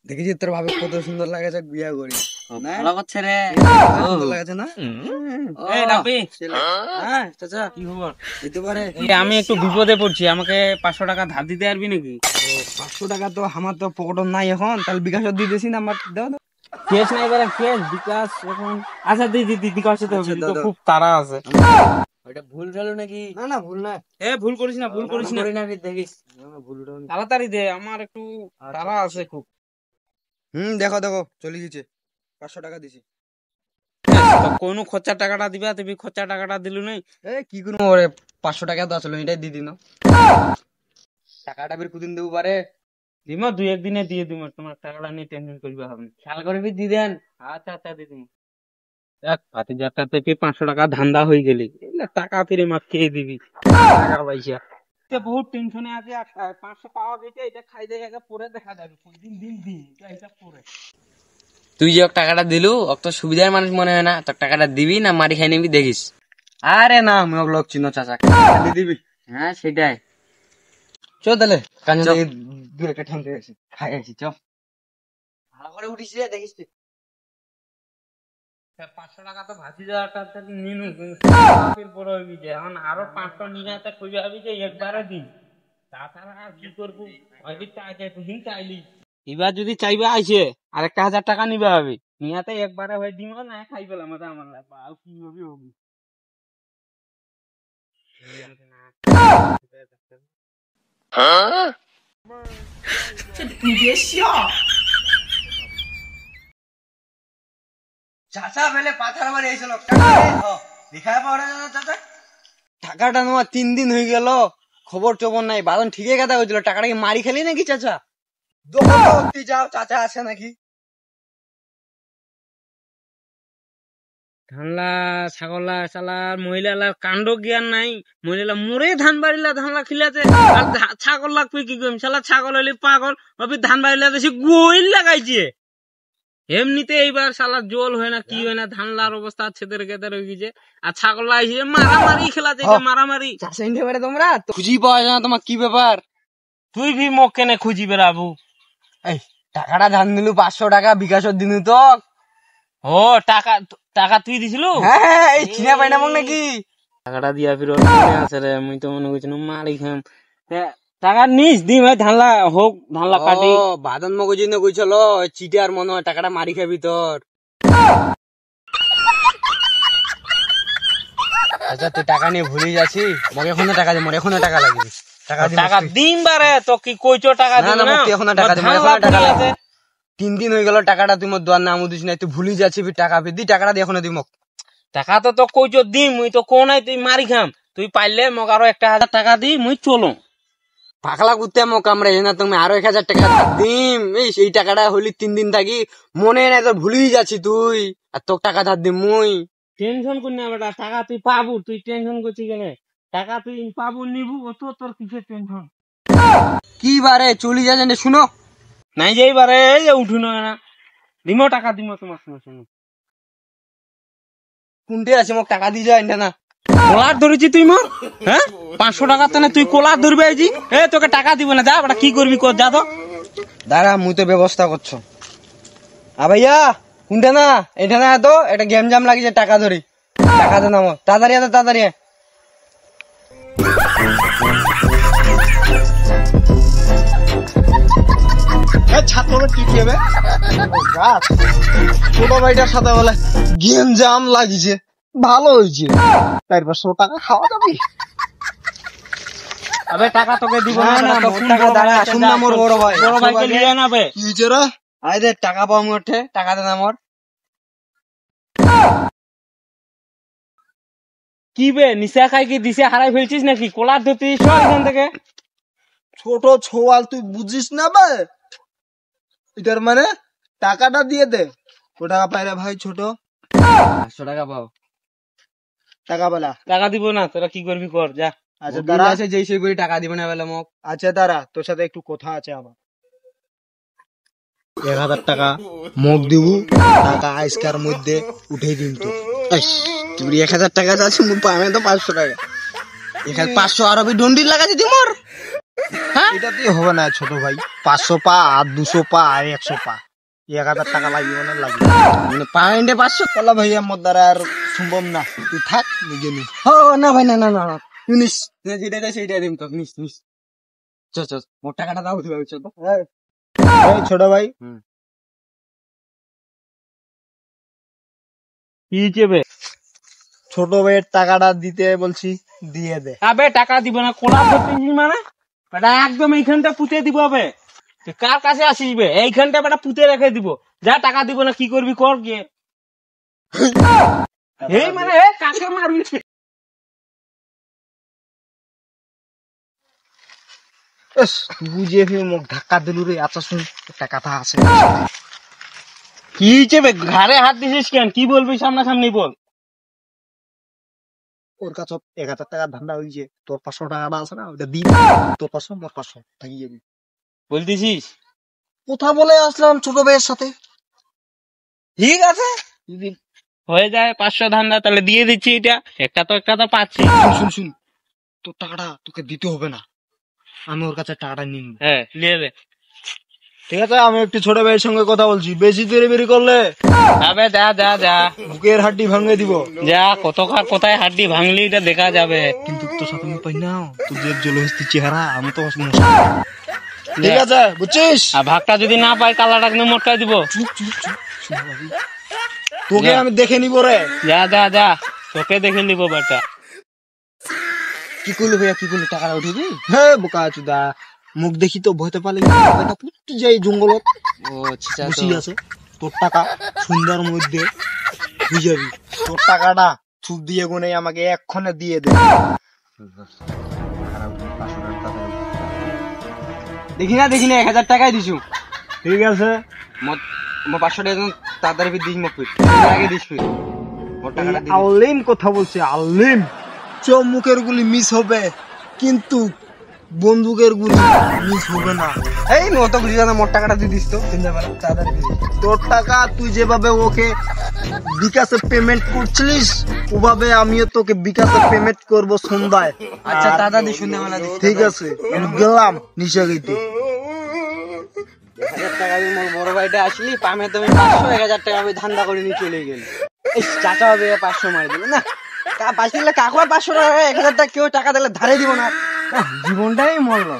দেখেছি তোর ভাবে কত সুন্দর লাগেছে বিয়া করি ভালো করছে রে। সুন্দর লাগেছে না? এই রাবি, হ্যাঁ চাচা কি খবর? দিতে পারে। এই আমি একটু বিপদে পড়ছি, আমাকে 500 টাকা ধার দিতে পারবি নাকি? 500 টাকা তো আমার তো পকেট নাই এখন, তাহলে বিকাশ দিয়ে দিয়েছি না আমার দাও দাও। কেস নাই এবারে, কেস বিকাশ এখন। আচ্ছা দি দি দি বিকাশ তো হবে, তো খুব তাড়া আছে। ওটা ভুল গেল নাকি? না না ভুল না, এ ভুল করিস না, ভুল করিস না, দেখিস ভুল তাড়াতাড়ি দে, আমার একটু তাড়া আছে খুব। দেখো দেখো চলে গেছে, 500 টাকা দিছি। তো কোন খরচার টাকাটা দিবা, তুমি খরচার টাকাটা দিলু নাই? কি করবো ওরে, 500 টাকা তো আসলে এটাই দিয়ে দিন। টাকাটা বের কুদিন দেবো পারে। দিম 2-1 দিনে দিয়ে দিম, তোমার টাকাটা নিয়ে টেনশন করবে হবে না। খেয়াল করে দি দেন। আচ্ছা আচ্ছা দিদি, দেখ ভাতিজাটা থেকে 500 টাকা ধান্দা হয়ে গেলি, টাকা ফিরে মাপ খেয়ে দিবি টাকা পয়সা। বহুত টেনশনে আছে, আর 500 পাওয়া গেছে, এটা খাই দেয় আগে, পরে দেখা যাবে দিন দিন দিন এটা পরে। তুই যে টাকাটা দিলু, অত সুবিধার মানুষ মনে হয় না, তোর টাকাটা দিবি না মারি খাই নিবি দেখিস। আরে না আমি লোক চিনো চাচা, দিয়ে দিবি। হ্যাঁ সেটাই। চল তাহলে কাঞ্চন থেকে দূরে একটা ঠান্ডা আছে, খাই আসি চ। ভালো করে উঠিস রে, দেখিস তুই। 500 টাকা তো ভাতিজাটা নিনু, পরে হবি যে এখন আরো 500 নিয়ে আসতে কইবে হবি যে একবারে দিন, তাছাড়া আর কি করবো। হয়তো চাইছে তুই চাইলি, এবার যদি চাইবে আইছে আর 1000 টাকা নিবে হবে, নিয়াতে একবারে হয়ে দিম না, খাই পেলাম আমার আর কি হবি হবি। চাচা ফেলে পাথার মারি এসেছিল, দেখায় পাওয়া যায় না চাচা। টাকাটা নেওয়া 3 দিন হয়ে গেল, খবর টবর নাই। বাদন ঠিকই কথা হয়েছিল, টাকাটা কি মারি খেলি নাকি চাচা? দোকান যাও, চাচা আছে নাকি? ধানলা ছাগলা শালার মহিলার কাণ্ড জ্ঞান নাই, মহিলা মোরে ধান বাড়িলা ধানলা খিলাছে, আর ছাগল লাগবে কি করিম, শালা ছাগল হইলে পাগল ভাবি ধান বাড়িলা দেশে গোইল লাগাইছে। এমনিতে এইবার শালা জল হয় না কি হয় না, ধানলার অবস্থা ছেদের গেদের হয়ে গেছে, আর ছাগল লাগাইছে মারামারি খেলাছে, মারামারি। চাচা ইন্ডিয়া বেড়ে তোমরা খুঁজি পাওয়া যায় না, তোমার কি ব্যাপার? তুই ভি মোক কেনে খুঁজি বেড়াবু? এই টাকাটা ধান দিলু 500 টাকা বিকাশের দিনু তো। ও টাকা টাকা তুই দিছিলু? হ্যাঁ এই চিনা পাই না মগ নাকি? টাকাটা দিয়া ফির আছে রে, মুই তো মনে করছিলাম মারি খাম। টাকা নিস দিম, ধানলা হোক ধানলা কাটি। বাদন মগজ কইছিল চিটার মনে হয় টাকাটা মারি খাবি তোর। আচ্ছা তুই টাকা নিয়ে ভুলে যাচ্ছি, মগে এখনো টাকা দে, মোর এখনো টাকা লাগবে। টাকা দিম বারে, তো কি কইছো টাকা দিম না? এখনো টাকা দে, এখনো টাকা লাগবে। 3 দিন হয়ে গেল টাকাটা তুই মোর দোয়ার নাম দিস না, তুই ভুলে যাচ্ছি টাকা দি, টাকাটা দিয়ে এখনো দি মক। টাকা তো কইছো দিম, মুই তো কোন নাই তুই মারি খাম। তুই পাইলে মোক আরো 1000 টাকা দি, মুই চলো। পাগলা কুত্তে মোক আমরা না, তুমি আরো 1000 টাকা দিম। এই সেই টাকাটা হলি 3 দিন থাকি, মনে নাই তোর ভুলেই যাচ্ছি তুই, আর তোর টাকা ধার দিম মুই। টেনশন কর না বেটা, টাকা তুই পাবু, তুই টেনশন করছিস কেন? টাকা তুই পাবু নিবু, অত তোর কিসের টেনশন? কি বারে চলি যাচ্ছে শুনো নাই যে এইবারে এই যে উঠুন না দিমো, টাকা দিমো তোমার সঙ্গে সঙ্গে। কোনটে আছে মোক টাকা দিয়ে যায় না? কোলার ধরেছি তুই মোর, হ্যাঁ 500 টাকা তো তুই কোলার ধরবি আইছি। এ তোকে টাকা দিব না, যা বেটা কি করবি কর, যা তো। দাঁড়া মুই তো ব্যবস্থা করছো। ভাইয়া কোনটা না এটা না, তো একটা গেম জাম লাগিছে, টাকা ধরি, টাকা দে না আমার, তাড়াতাড়ি আয় তাড়াতাড়ি আয়। ছোট ভাইটার সাথে বলে গেম জাম লাগিছে, ভালো হয়েছে, 400 টাকা খাওয়া যাবে। আবে টাকা তোকে দিব না, টাকা দাঁড়া শুন না, মোর বড় ভাই, বড় ভাইকে নিয়ে নাবে। কি হয়েছে রে? আয় দে টাকা পাও মোটে, টাকা দে না মোর। কি বে নিশা খাই কি দিশে হারাই ফেলছিস নাকি? কোলার ধরতে সব এখান থেকে। ছোট ছোয়াল তুই বুঝিস না বে, এটার মানে টাকাটা দিয়ে দে। ও টাকা পাইলে ভাই ছোট 500 টাকা পাও। টাকা বলা। টাকা দিব না, তোরা কি করবি কর, যা। আচ্ছা দাঁড়া দাঁড়া, আছে যেই সেই করে টাকা দিবে না বলে মোক। আচ্ছা দাঁড়া, তোর সাথে একটু কথা আছে আমার। 1000 টাকা মগ দিব, টাকা আজকের মধ্যে উঠে দিন তো। তুই 1000 টাকা যাচ্ছি, মুখ পাবে তো 500 টাকা। এখানে 500 আরবি ডন্ডি লাগাচ্ছি তুই মোর। হ্যাঁ এটা দিয়ে হবে না ছোট ভাই, 500 পা আর 200 পা আর 100 পা, 1000 টাকা লাগবে না লাগবে। মানে পাউন্ডে 500? তাহলে ভাই আমার দ্বারা আর সম্ভব না, তুই থাক নিজে নি। ও না ভাই, না না না না, তুই নিস, যেটা চাই সেইটা দিম তো, নিস নিস। চল চল, মোর টাকাটা দাও দিবা, চল তো। এই ছোট ভাই, কি চেবে? ছোট ভাইয়ের টাকাটা দিতে বলছি, দিয়ে দে। আবে টাকা দিব না, কোলা ধরতেছিস মানে? বেটা একদম এইখানটা পুঁতে দিব হবে। তুই কার কাছে আসিস বে? এইখানটা বেটা পুঁতে রেখে দিব। যা টাকা দিব না, কি করবি কর গিয়ে। এই মানে কাকে মারবি? এস, বুঝিয়ে ফিরে মুখ ধাক্কা দিলু রে। আচ্ছা শুন, একটা কথা আছে। কি চেবে? ঘাড়ে হাত দিছিস কেন? কি বলবি সামনাসামনি বল। ওর কাছে 1000 টাকা ধান্দা হয়েছে, তোর 500 টাকাটা আছে না, ওটা দি। তোর 500 মোর 500 থাকি যাবি। বলতেছিস? কথা বলে আসলাম ছোট ভাইয়ের সাথে। ঠিক আছে, যদি হয়ে যায় 500 ধান্দা, তাহলে দিয়ে দিচ্ছি। এটা একটা তো পাচ্ছি। শুন শুন শুন, তোর টাকাটা তোকে দিতে হবে না, আমি ওর কাছে টাকাটা নিয়ে নিবো। হ্যাঁ নিয়ে দে। ঠিক আছে, আমি একটু ছোট ভাইয়ের সঙ্গে কথা বলছি, বেশি দেরি করলে আবে যা যা যা বুকের হাড্ডি ভাঙে দিব। যা, কোথায় হাড্ডি ভাঙলি এটা দেখা যাবে। কিন্তু তোর সাথে আমি পাই না, তোর যে জলহস্তি চেহারা, আমি তো ঠিক আছে বুঝছিস। আর ভাগটা যদি না পাই, কালাটা কিন্তু মোটকা দিব। চুপ চুপ চুপ, শুন বাবু, তোকে আমি দেখে নিব রে। যা যা যা, তোকে দেখে নিবো বেটা। কি করলি ভাইয়া, কি করলি? টাকাটা উঠিবি? হ্যাঁ বোকা চুদা, মুখ দেখি তো ভয়তে পালি, পুট্টু যাই জঙ্গলত ও আচ্ছা, বসি আছে। তোর টাকা সুন্দর মধ্যে হয়ে যাবি। তোর টাকাটা ছুপ দিয়ে গুনে আমাকে এক্ষণে দিয়ে দে। দেখি না 1000 টাকাই দিছু। ঠিক আছে, মোর 500 টাকা তাড়াতাড়ি দিস, মোক আগে দিস। মোর টাকাটা দিস। আলিম কথা বলছে, আলিম। চমুকের গুলি মিস হবে, কিন্তু বন্দুকের গুলি মিস হবে না। এই মত বুঝি না, মোর টাকাটা দিয়ে দিস তো, তাড়াতাড়ি দিস। তোর টাকা তুই যেভাবে ওকে বিকাশে পেমেন্ট করছিলিস, ওভাবে আমিও তোকে বিকাশে পেমেন্ট করব সন্ধ্যায়। আচ্ছা তাড়াতাড়ি সন্ধ্যাবেলা দিস। ঠিক আছে, আমি গেলাম নিশা গেইতে। 1000 টাকা দিয়ে মোর বড় ভাইটা আসলি, পামে তুমি 500 1000 টাকা আমি ধান্দা করে নিয়ে চলে গেল। এই চাচা হবে 500 মারি দিল না, বাঁচলে কাকু 500 টাকা 1000 টাকা কেউ টাকা দিলে ধারে দিব না, জীবনটাই মরলো।